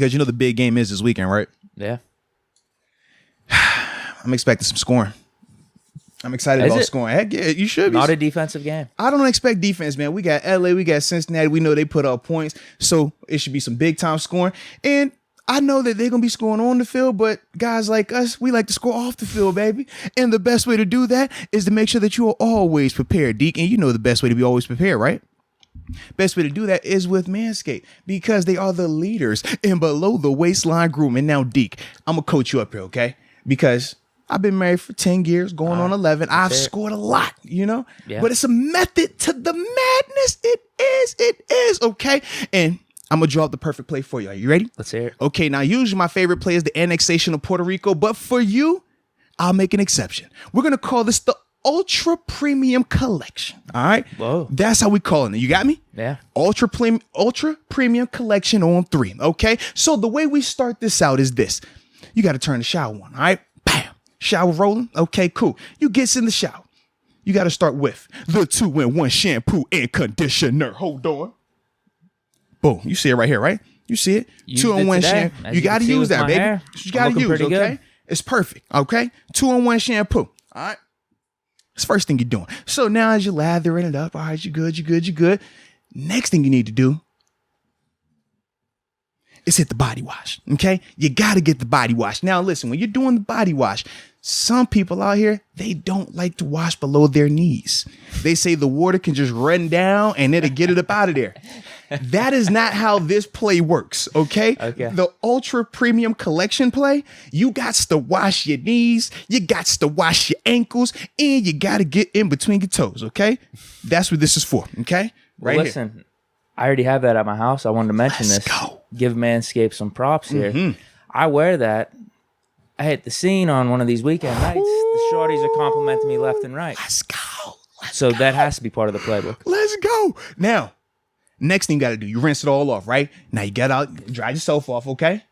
Because you know the big game is this weekend, right? Yeah. I'm expecting some scoring. I'm excited about scoring. Heck yeah, you should be. Not a defensive game. I don't expect defense, man. We got LA, we got Cincinnati. We know they put up points, so it should be some big time scoring. And I know that they're gonna be scoring on the field, but guys like us, we like to score off the field, baby. And the best way to do that is to make sure that you are always prepared, Deke. And you know the best way to be always prepared, right? Best way to do that is with Manscaped, because they are the leaders in below the waistline grooming. Now, Deke, I'm gonna coach you up here, okay? Because I've been married for 10 years, going on 11. I've scored a lot, you know? Yeah. But it's a method to the madness. It is, okay? And I'm going to draw up the perfect play for you. Are you ready? Let's hear it. Okay, now usually my favorite play is the annexation of Puerto Rico, but for you, I'll make an exception. We're going to call this the Ultra Premium Collection, all right? Whoa. That's how we call it. You got me? Yeah. Ultra Premium Collection on 3, okay? So the way we start this out is this. You got to turn the shower on, all right? Bam. Shower rolling. Okay, cool. You gets in the shower. You got to start with the 2-in-1 shampoo and conditioner. Hold on. Boom. You see it right here, right? You see it? 2-in-1 shampoo. You got to use that, baby. You got to use, okay? Good. It's perfect, okay? 2-in-1 shampoo. All right. That's the first thing you're doing. So now as you're lathering it up, all right, you're good. Next thing you need to do is hit the body wash, okay? You got to get the body wash. Now, listen, when you're doing the body wash, some people out here, they don't like to wash below their knees. They say the water can just run down and it'll get it up out of there. That is not how this play works, okay? The Ultra Premium Collection play, you got to wash your knees, you got to wash your ankles, and you got to get in between your toes, okay? That's what this is for, okay? Right here. Listen, I already have that at my house. I wanted to mention this. Go. Give Manscaped some props here. Mm-hmm. I wear that. I hit the scene on one of these weekend nights. The shorties are complimenting me left and right. Let's go. So that has to be part of the playbook. Let's go. Now, next thing you got to do, you rinse it all off, right? Now you got out, dry yourself off, okay?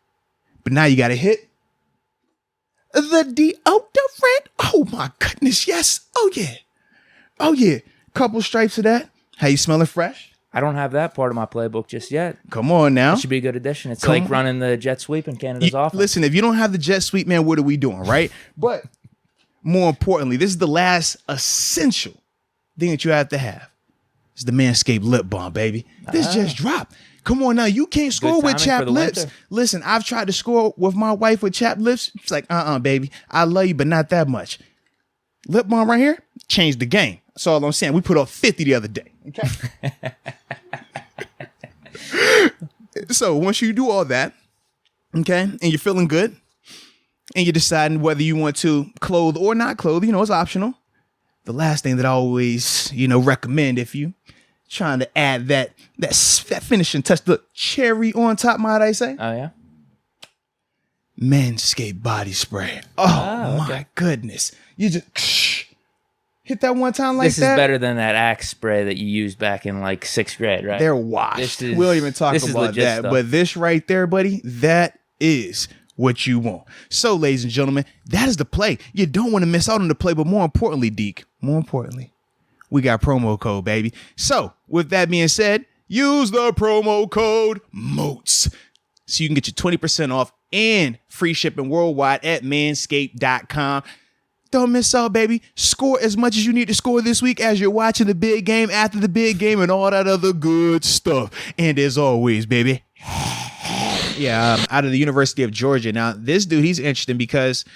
But now you got to hit the deodorant. Oh my goodness, yes. Oh yeah. Couple stripes of that. How you smelling fresh? I don't have that part of my playbook just yet. Come on now. It should be a good addition. It's like running the jet sweep in Canada's offense. Listen, if you don't have the jet sweep, man, what are we doing, right? But more importantly, this is the last essential thing that you have to have. It's the Manscaped lip balm, baby. This just dropped. Come on now. You can't score with chapped lips. Winter. Listen, I've tried to score with my wife with chapped lips. She's like, baby. I love you, but not that much. Lip balm right here changed the game. That's all I'm saying. We put up 50 the other day. Okay. So once you do all that, okay, and you're feeling good, and you're deciding whether you want to clothe or not clothe, it's optional. The last thing that I always, recommend if you trying to add that finishing touch, the cherry on top, might I say? Oh yeah. Manscaped body spray. Oh my goodness. You just hit that one time like that. This is better than that Axe spray that you used back in like 6th grade, right? They're washed. We don't even talk about that. Stuff. But this right there, buddy, that is what you want. So, ladies and gentlemen, that is the play. You don't want to miss out on the play, but more importantly, Deke, we got promo code, baby. So, with that being said, use the promo code MOATS so you can get your 20% off and free shipping worldwide at manscaped.com. Don't miss out, baby. Score as much as you need to score this week as you're watching the big game, after the big game, and all that other good stuff. And as always, baby, out of the University of Georgia. Now, this dude, he's interesting because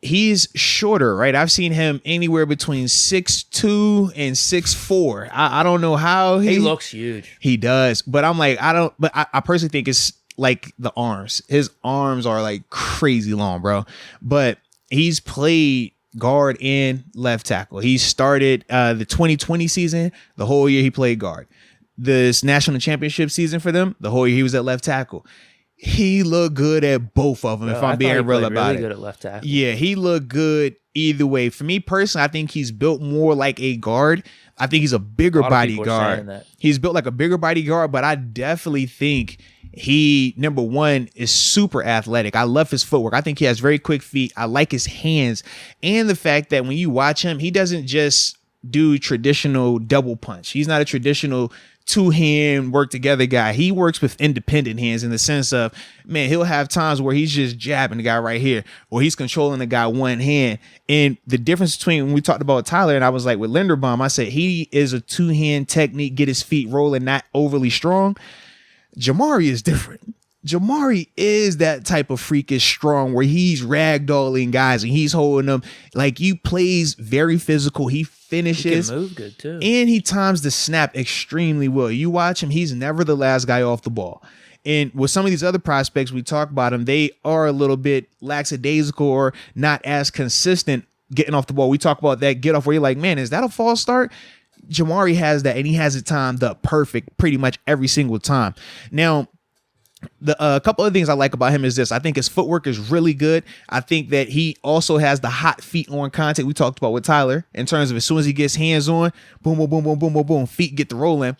he's shorter, right? I've seen him anywhere between 6'2" and 6'4". I don't know how he looks huge. He does, but I'm like, I personally think it's like the arms. His arms are like crazy long, bro. But he's played guard and left tackle. He started the 2020 season. The whole year he played guard. This national championship season for them, the whole year he was at left tackle. He looked good at both of them, if I'm being real about it. Good at left tackle. Yeah, he looked good either way. For me personally, I think he's built more like a guard. I think he's a bigger body guard. He's built like a bigger body guard, but I definitely think he, number one, is super athletic. I love his footwork. I think he has very quick feet. I like his hands. And the fact that when you watch him, he doesn't just do traditional double punch. He's not a traditional two-hand work together guy. He works with independent hands in the sense of, man, he'll have times where he's just jabbing the guy right here, or he's controlling the guy one hand. And the difference between when we talked about Tyler, and I was like with Linderbaum, I said he is a two-hand technique, get his feet rolling, not overly strong. Jamaree is different. Jamaree is that type of freakish strong where he's ragdolling guys and he's holding them. Like, he plays very physical. He finishes. He can move good too. And he times the snap extremely well. You watch him, he's never the last guy off the ball. And with some of these other prospects, we talk about them, they are a little bit lackadaisical or not as consistent getting off the ball. We talk about that get off where you're like, man, is that a false start? Jamaree has that, and he has it timed up perfect pretty much every single time. Now, a couple of things I like about him is this. I think his footwork is really good. I think that he also has the hot feet on contact we talked about with Tyler in terms of as soon as he gets hands on, boom, boom, boom, boom, boom, boom, boom, feet get the rolling.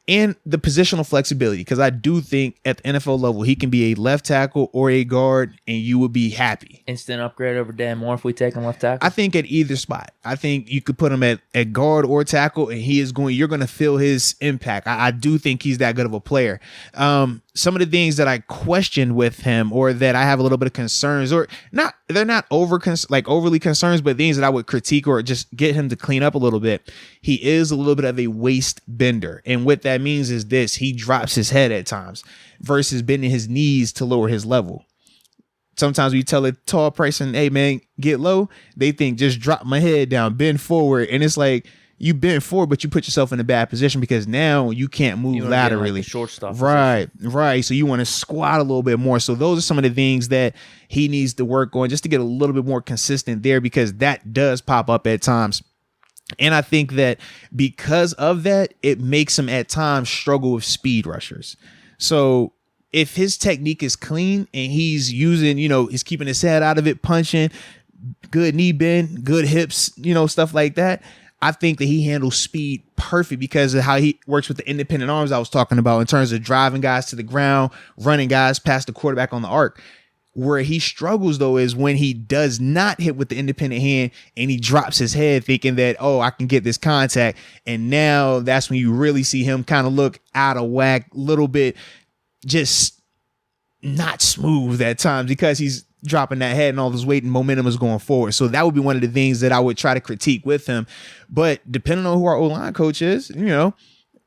And the positional flexibility, because I do think at the NFL level, he can be a left tackle or a guard, and you would be happy. Instant upgrade over Dan Moore if we take him left tackle? I think at either spot. I think you could put him at guard or tackle, and you're going to feel his impact. I do think he's that good of a player. Some of the things that I questioned with him, or that I have a little bit of concerns, or not, they're not overly concerns, but things that I would critique or just get him to clean up a little bit. He is a little bit of a waist bender. And what that means is this: he drops his head at times versus bending his knees to lower his level. Sometimes we tell a tall person, hey man, get low. They think just drop my head down, bend forward. And it's like, you bend forward, but you put yourself in a bad position because now you can't move laterally. Like short stuff. Right. So you want to squat a little bit more. So those are some of the things that he needs to work on just to get a little bit more consistent there, because that does pop up at times. And I think that because of that, it makes him at times struggle with speed rushers. So if his technique is clean and he's using, he's keeping his head out of it, punching, good knee bend, good hips, stuff like that, I think that he handles speed perfect because of how he works with the independent arms I was talking about in terms of driving guys to the ground, running guys past the quarterback on the arc. Where he struggles, though, is when he does not hit with the independent hand and he drops his head thinking that, oh, I can get this contact. And now that's when you really see him kind of look out of whack, little bit just not smooth at times because he's dropping that head and all this weight and momentum is going forward. So that would be one of the things that I would try to critique with him. But depending on who our O-line coach is,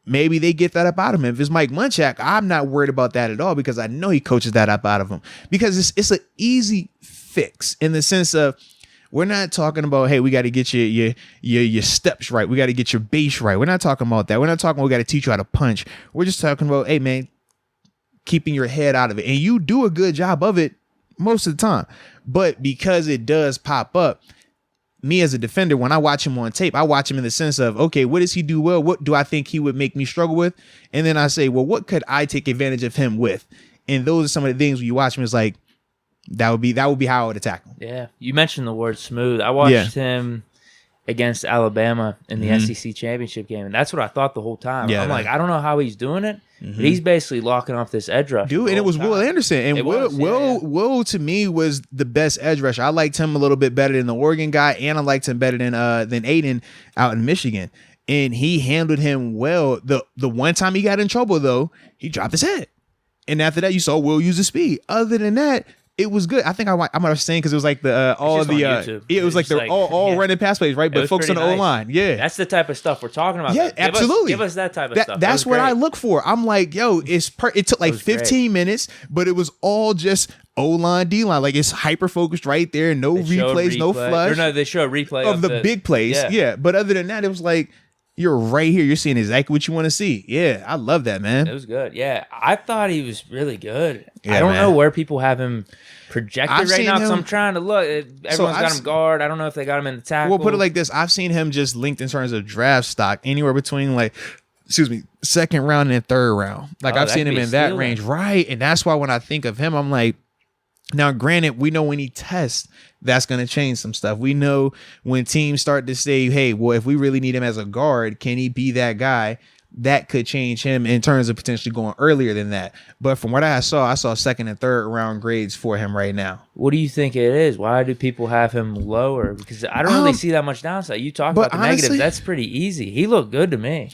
maybe they get that up out of him. If it's Mike Munchak, I'm not worried about that at all because I know he coaches that up out of him. Because it's an easy fix in the sense of, we're not talking about, hey, we got to get your steps right. We got to get your base right. We're not talking about that. We're not talking about we got to teach you how to punch. We're just talking about, hey, man, keeping your head out of it. And you do a good job of it most of the time. But because it does pop up, me as a defender, when I watch him on tape, I watch him in the sense of, okay, what does he do well? What do I think he would make me struggle with? And then I say, well, what could I take advantage of him with? And those are some of the things when you watch him, it's like, that would be how I would attack him. Yeah. You mentioned the word smooth. I watched him against Alabama in the SEC championship game, and that's what I thought the whole time. I'm like, I don't know how he's doing it, but he's basically locking off this edge rush. Dude, and it was Will Anderson. And Will to me was the best edge rusher. I liked him a little bit better than the Oregon guy, and I liked him better than Aiden out in Michigan. And he handled him well. The one time he got in trouble, though, he dropped his head. And after that, you saw Will use his speed. Other than that, it was good. I think I might have saying because it was like it was like the all running pass plays, right? But focus on the O line. Yeah, that's the type of stuff we're talking about. Yeah, absolutely. Give us that type of stuff. That's what I look for. I'm like, yo, it took like 15 minutes, but it was all just O line, D line. Like it's hyper focused right there. No replays, no flush. Or no, they show a replay of the big plays. Yeah, but other than that, it was like, you're right here. You're seeing exactly what you want to see. Yeah, I love that, man. It was good. Yeah, I thought he was really good. I don't know where people have him projected right now because I'm trying to look. Everyone's got him guard. I don't know if they got him in the tackle. We'll put it like this. I've seen him just linked in terms of draft stock anywhere between second round and third round. I've seen him in that range. Right. And that's why when I think of him, I'm like, now, granted, we know when he tests, that's going to change some stuff. We know when teams start to say, hey, well, if we really need him as a guard, can he be that guy? That could change him in terms of potentially going earlier than that. But from what I saw second and third round grades for him right now. What do you think it is? Why do people have him lower? Because I don't really see that much downside. You talk about the negatives. That's pretty easy. He looked good to me.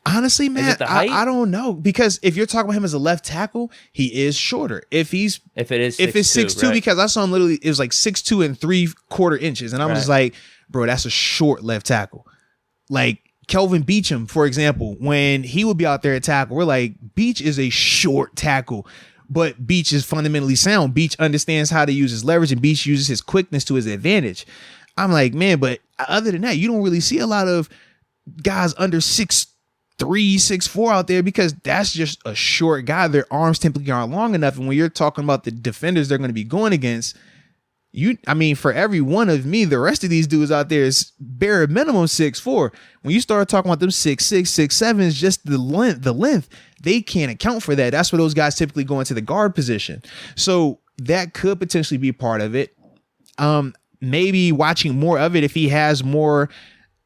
Honestly, man, I don't know, because if you're talking about him as a left tackle, he is shorter. If it's 6'2", right? Because I saw him literally, it was like 6'2" and 3/4 inches, and I'm just like, bro, that's a short left tackle. Like Kelvin Beachum, for example, when he would be out there at tackle, we're like, Beach is a short tackle, but Beach is fundamentally sound. Beach understands how to use his leverage, and Beach uses his quickness to his advantage. I'm like, man, but other than that, you don't really see a lot of guys under 6'3", 6'4" out there, because that's just a short guy. Their arms typically aren't long enough. And when you're talking about the defenders they're going to be going against, for every one of me, the rest of these dudes out there is bare minimum 6'4". When you start talking about them 6'6", 6'7", it's just the length, they can't account for that. That's where those guys typically go into the guard position. So that could potentially be part of it. Maybe watching more of it, if he has more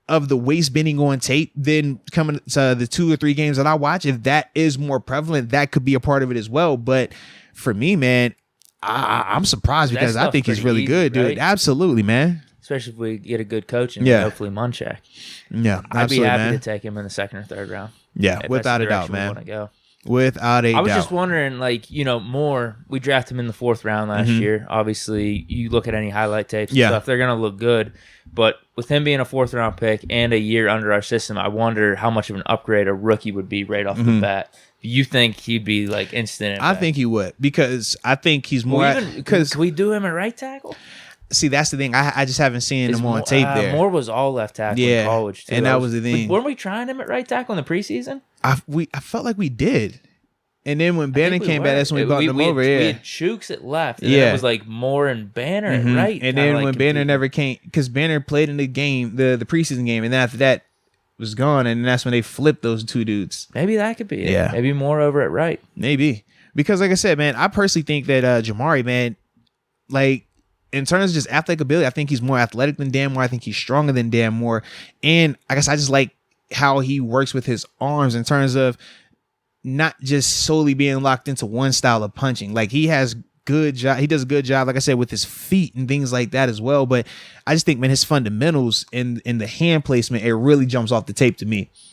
of the waist bending on tape, then coming to the 2 or 3 games that I watch, if that is more prevalent, that could be a part of it as well. But for me, man, I'm surprised, because I think he's really good, dude. Right? Absolutely, man. Especially if we get a good coach and hopefully Munchak. Yeah, I'd be happy to take him in the 2nd or 3rd round. Yeah, without a doubt, man. Without a doubt. I was just wondering, we drafted him in the 4th round last year. Obviously, you look at any highlight tapes and stuff, they're going to look good. But with him being a 4th round pick and a year under our system, I wonder how much of an upgrade a rookie would be right off the bat. You think he'd be like instant impact? I think he would, because I think he's more. Can we do him at right tackle? See, that's the thing. I just haven't seen him on tape there. Moore was all left tackle in college, too. And that was the thing. Weren't we trying him at right tackle in the preseason? I felt like we did. And then when Banner came back, that's when we brought him over. We had Chooks at left. And then it was like Moore and Banner at right. And then when Banner never came, because Banner played in the game, the preseason game, and then after that was gone, and that's when they flipped those 2 dudes. Maybe that could be it. Yeah. Maybe Moore over at right. Maybe. Because like I said, man, I personally think that Jamaree, man, like, in terms of just athletic ability, I think he's more athletic than Dan Moore. I think he's stronger than Dan Moore. And I guess I just like how he works with his arms in terms of not just solely being locked into one style of punching. Like, he does a good job, like I said, with his feet and things like that as well. But I just think, man, his fundamentals in the hand placement, it really jumps off the tape to me.